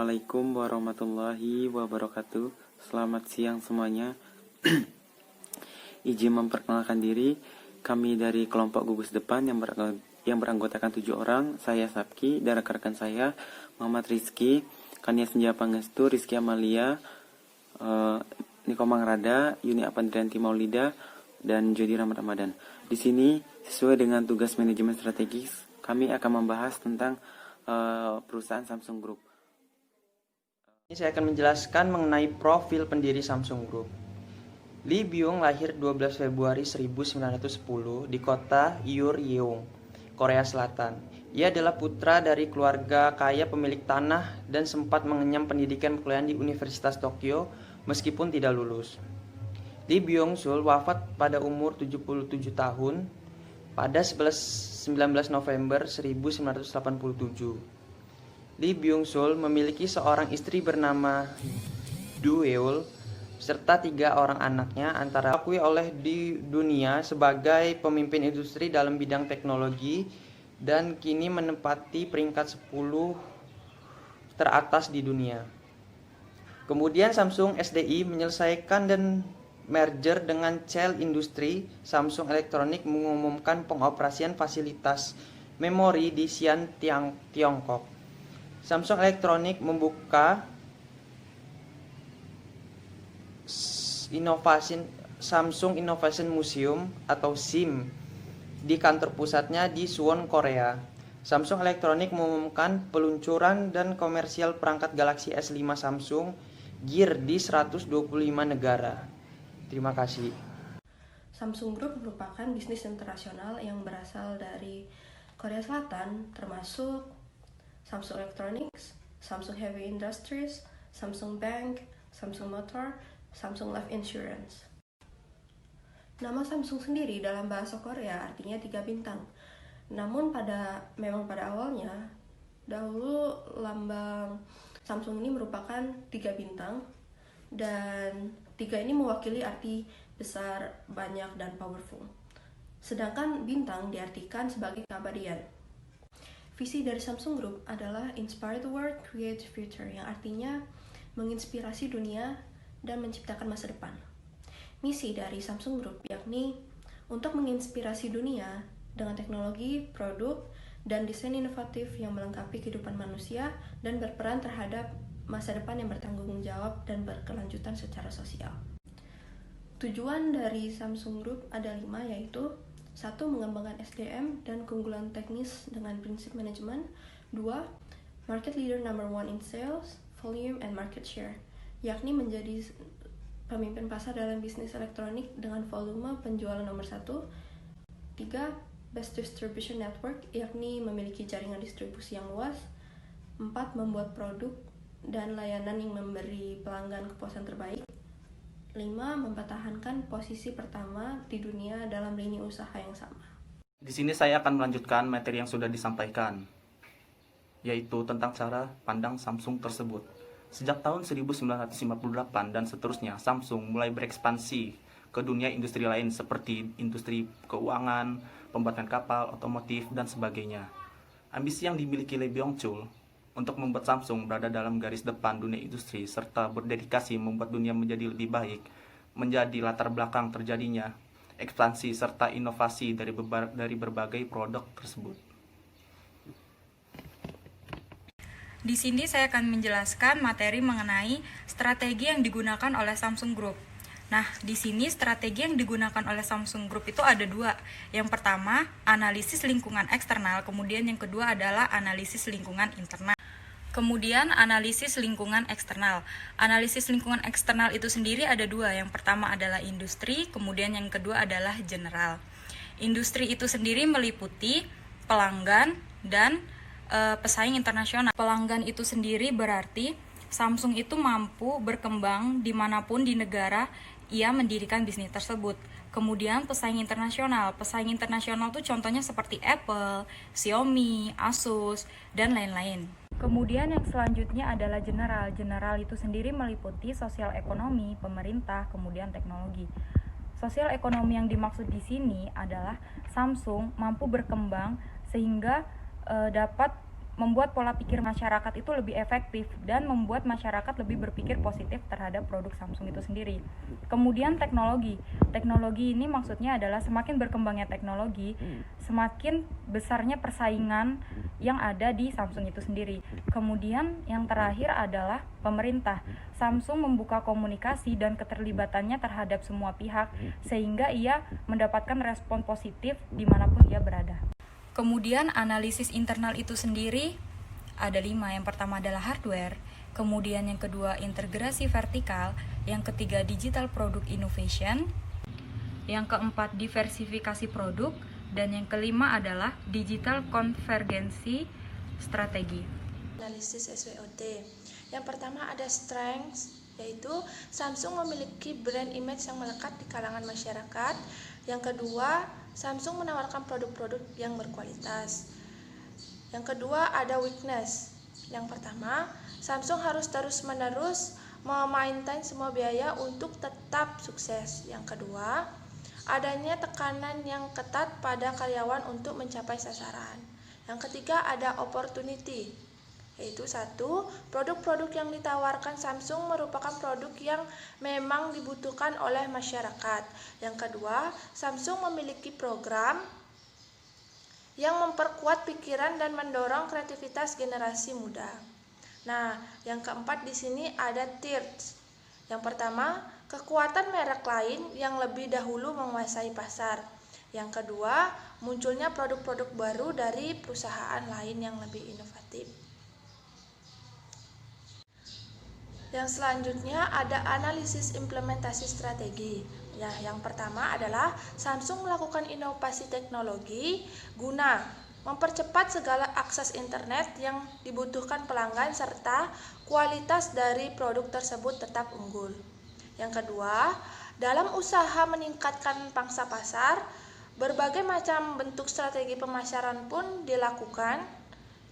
Assalamualaikum warahmatullahi wabarakatuh. Selamat siang semuanya. Izin memperkenalkan diri. Kami dari kelompok gugus depan yang beranggotakan 7 orang. Saya Sabki, dan rekan saya Muhammad Rizky, Kania Senja Pangestu, Rizky Amalia, Niko Mangrada, Yuni Apandrianti Maulida, dan Jody Ramadan. Di sini sesuai dengan tugas manajemen strategis, kami akan membahas tentang perusahaan Samsung Group. Ini saya akan menjelaskan mengenai profil pendiri Samsung Group. Lee Byung lahir 12 Februari 1910 di kota Yeoryong, Korea Selatan. Ia adalah putra dari keluarga kaya pemilik tanah dan sempat mengenyam pendidikan perkuliahan di Universitas Tokyo meskipun tidak lulus. Lee Byung-chul wafat pada umur 77 tahun pada 19 November 1987. Lee Byung-chul memiliki seorang istri bernama Do Eul serta 3 orang anaknya, antara diakui oleh di dunia sebagai pemimpin industri dalam bidang teknologi dan kini menempati peringkat 10 teratas di dunia. Kemudian Samsung SDI menyelesaikan dan merger dengan Cheil Industry. Samsung Electronics mengumumkan pengoperasian fasilitas memori di Xi'an, Tiongkok. Samsung Electronics membuka Samsung Innovation Museum atau SIM di kantor pusatnya di Suwon, Korea. Samsung Electronics mengumumkan peluncuran dan komersial perangkat Galaxy S5 Samsung Gear di 125 negara. Terima kasih. Samsung Group merupakan bisnis internasional yang berasal dari Korea Selatan, termasuk Samsung Electronics, Samsung Heavy Industries, Samsung Bank, Samsung Motor, Samsung Life Insurance. Nama Samsung sendiri dalam bahasa Korea artinya 3 bintang. Namun pada awalnya, dahulu lambang Samsung ini merupakan 3 bintang, dan 3 ini mewakili arti besar, banyak, dan powerful. Sedangkan bintang diartikan sebagai keabadian. Visi dari Samsung Group adalah Inspire the World, Create the Future, yang artinya menginspirasi dunia dan menciptakan masa depan. Misi dari Samsung Group yakni untuk menginspirasi dunia dengan teknologi, produk, dan desain inovatif yang melengkapi kehidupan manusia dan berperan terhadap masa depan yang bertanggung jawab dan berkelanjutan secara sosial. Tujuan dari Samsung Group ada 5, yaitu 1. Mengembangkan SDM dan keunggulan teknis dengan prinsip manajemen. 2. Market leader number 1 in sales, volume, and market share, yakni menjadi pemimpin pasar dalam bisnis elektronik dengan volume penjualan nomor 1. 3. Best distribution network, yakni memiliki jaringan distribusi yang luas. 4. Membuat produk dan layanan yang memberi pelanggan kepuasan terbaik. 5. Mempertahankan posisi pertama di dunia dalam lini usaha yang sama. Di sini saya akan melanjutkan materi yang sudah disampaikan, yaitu tentang cara pandang Samsung tersebut. Sejak tahun 1958 dan seterusnya, Samsung mulai berekspansi ke dunia industri lain seperti industri keuangan, pembuatan kapal, otomotif, dan sebagainya. Ambisi yang dimiliki Lee Byung-chul untuk membuat Samsung berada dalam garis depan dunia industri serta berdedikasi membuat dunia menjadi lebih baik menjadi latar belakang terjadinya ekspansi serta inovasi dari berbagai produk tersebut. Di sini saya akan menjelaskan materi mengenai strategi yang digunakan oleh Samsung Group. Nah, di sini strategi yang digunakan oleh Samsung Group itu ada 2. Yang pertama, analisis lingkungan eksternal, kemudian yang kedua adalah analisis lingkungan internal. Kemudian analisis lingkungan eksternal. Analisis lingkungan eksternal itu sendiri ada 2. Yang pertama adalah industri, kemudian yang kedua adalah general. Industri itu sendiri meliputi pelanggan dan pesaing internasional. Pelanggan itu sendiri berarti Samsung itu mampu berkembang dimanapun di negara ia mendirikan bisnis tersebut. Kemudian pesaing internasional. Pesaing internasional itu contohnya seperti Apple, Xiaomi, Asus, dan lain-lain. Kemudian yang selanjutnya adalah general. General itu sendiri meliputi sosial ekonomi, pemerintah, kemudian teknologi. Sosial ekonomi yang dimaksud di sini adalah Samsung mampu berkembang sehingga dapat membuat pola pikir masyarakat itu lebih efektif dan membuat masyarakat lebih berpikir positif terhadap produk Samsung itu sendiri. Kemudian teknologi. Teknologi ini maksudnya adalah semakin berkembangnya teknologi, semakin besarnya persaingan yang ada di Samsung itu sendiri. Kemudian yang terakhir adalah pemerintah. Samsung membuka komunikasi dan keterlibatannya terhadap semua pihak sehingga ia mendapatkan respon positif dimanapun ia berada. Kemudian analisis internal itu sendiri ada 5. Yang pertama adalah hardware, kemudian yang kedua integrasi vertikal, yang ketiga digital product innovation, yang keempat diversifikasi produk, dan yang kelima adalah digital konvergensi strategi. Analisis SWOT. Yang pertama ada strengths, yaitu Samsung memiliki brand image yang melekat di kalangan masyarakat. Yang kedua, Samsung menawarkan produk-produk yang berkualitas. Yang kedua ada weakness. Yang pertama, Samsung harus terus-menerus memaintain semua biaya untuk tetap sukses. Yang kedua, adanya tekanan yang ketat pada karyawan untuk mencapai sasaran. Yang ketiga ada opportunity, yaitu 1. Produk-produk yang ditawarkan Samsung merupakan produk yang memang dibutuhkan oleh masyarakat. Yang kedua, Samsung memiliki program yang memperkuat pikiran dan mendorong kreativitas generasi muda. Nah, yang keempat di sini ada thirds. Yang pertama, kekuatan merek lain yang lebih dahulu menguasai pasar. Yang kedua, munculnya produk-produk baru dari perusahaan lain yang lebih inovatif. Yang selanjutnya ada analisis implementasi strategi. Ya, yang pertama adalah Samsung melakukan inovasi teknologi guna mempercepat segala akses internet yang dibutuhkan pelanggan serta kualitas dari produk tersebut tetap unggul. Yang kedua, dalam usaha meningkatkan pangsa pasar, berbagai macam bentuk strategi pemasaran pun dilakukan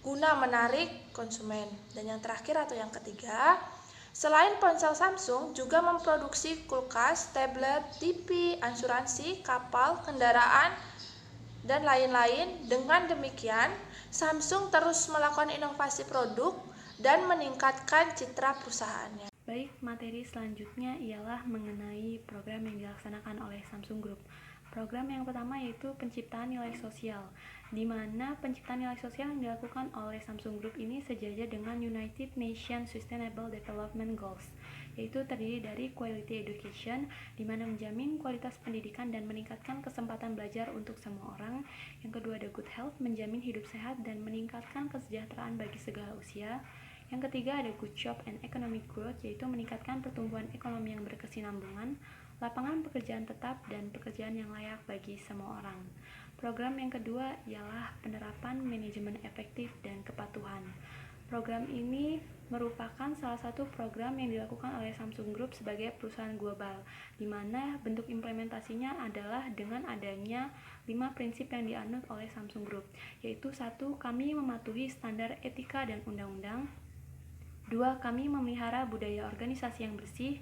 guna menarik konsumen. Dan yang terakhir atau yang ketiga, selain ponsel Samsung juga memproduksi kulkas, tablet, TV, asuransi, kapal, kendaraan, dan lain-lain. Dengan demikian, Samsung terus melakukan inovasi produk dan meningkatkan citra perusahaannya. Baik, materi selanjutnya ialah mengenai program yang dilaksanakan oleh Samsung Group. Program yang pertama yaitu penciptaan nilai sosial, di mana penciptaan nilai sosial yang dilakukan oleh Samsung Group ini sejajar dengan United Nations Sustainable Development Goals, yaitu terdiri dari quality education, di mana menjamin kualitas pendidikan dan meningkatkan kesempatan belajar untuk semua orang. Yang kedua ada good health, menjamin hidup sehat dan meningkatkan kesejahteraan bagi segala usia. Yang ketiga ada good job and economic growth, yaitu meningkatkan pertumbuhan ekonomi yang berkesinambungan, lapangan pekerjaan tetap, dan pekerjaan yang layak bagi semua orang. Program yang kedua ialah penerapan manajemen efektif dan kepatuhan. Program ini merupakan salah satu program yang dilakukan oleh Samsung Group sebagai perusahaan global, di mana bentuk implementasinya adalah dengan adanya 5 prinsip yang dianut oleh Samsung Group, yaitu 1. Kami mematuhi standar etika dan undang-undang. 2. Kami memelihara budaya organisasi yang bersih.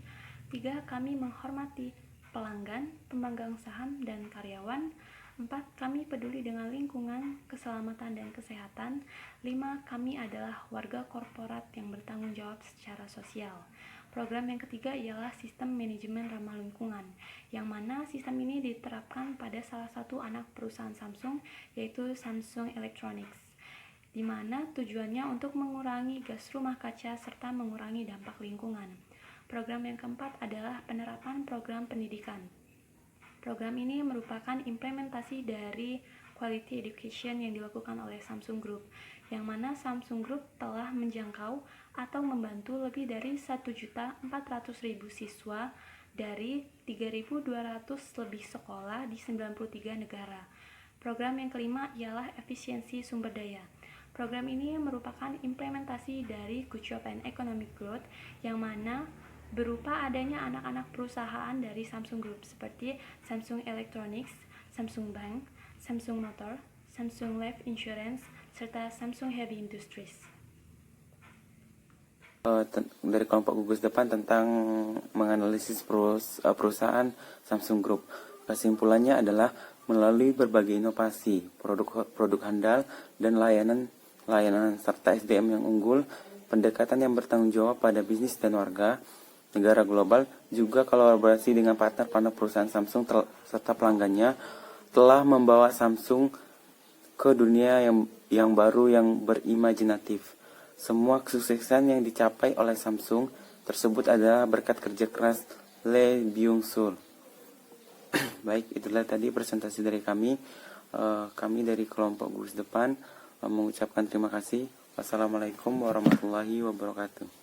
3. Kami menghormati pelanggan, pemegang saham, dan karyawan. 4. Kami peduli dengan lingkungan, keselamatan, dan kesehatan. 5. Kami adalah warga korporat yang bertanggung jawab secara sosial. Program yang ketiga ialah sistem manajemen ramah lingkungan, yang mana sistem ini diterapkan pada salah satu anak perusahaan Samsung, yaitu Samsung Electronics, di mana tujuannya untuk mengurangi gas rumah kaca serta mengurangi dampak lingkungan. Program yang keempat adalah penerapan program pendidikan. Program ini merupakan implementasi dari quality education yang dilakukan oleh Samsung Group, yang mana Samsung Group telah menjangkau atau membantu lebih dari 1.400.000 siswa dari 3.200 lebih sekolah di 93 negara. Program yang kelima ialah efisiensi sumber daya. Program ini merupakan implementasi dari Good Job and Economic Growth, yang mana berupa adanya anak-anak perusahaan dari Samsung Group seperti Samsung Electronics, Samsung Bank, Samsung Motor, Samsung Life Insurance, serta Samsung Heavy Industries. Dari kelompok gugus depan tentang menganalisis perusahaan Samsung Group. Kesimpulannya adalah melalui berbagai inovasi, produk handal, dan layanan layanan, serta SDM yang unggul, pendekatan yang bertanggung jawab pada bisnis dan warga, negara global, juga kolaborasi dengan partner-partner perusahaan Samsung serta pelanggannya telah membawa Samsung ke dunia yang baru yang berimajinatif. Semua kesuksesan yang dicapai oleh Samsung tersebut adalah berkat kerja keras Lee Byung-sul. Baik, itulah tadi presentasi dari kami. Kami dari kelompok gugus depan mengucapkan terima kasih. Wassalamualaikum warahmatullahi wabarakatuh.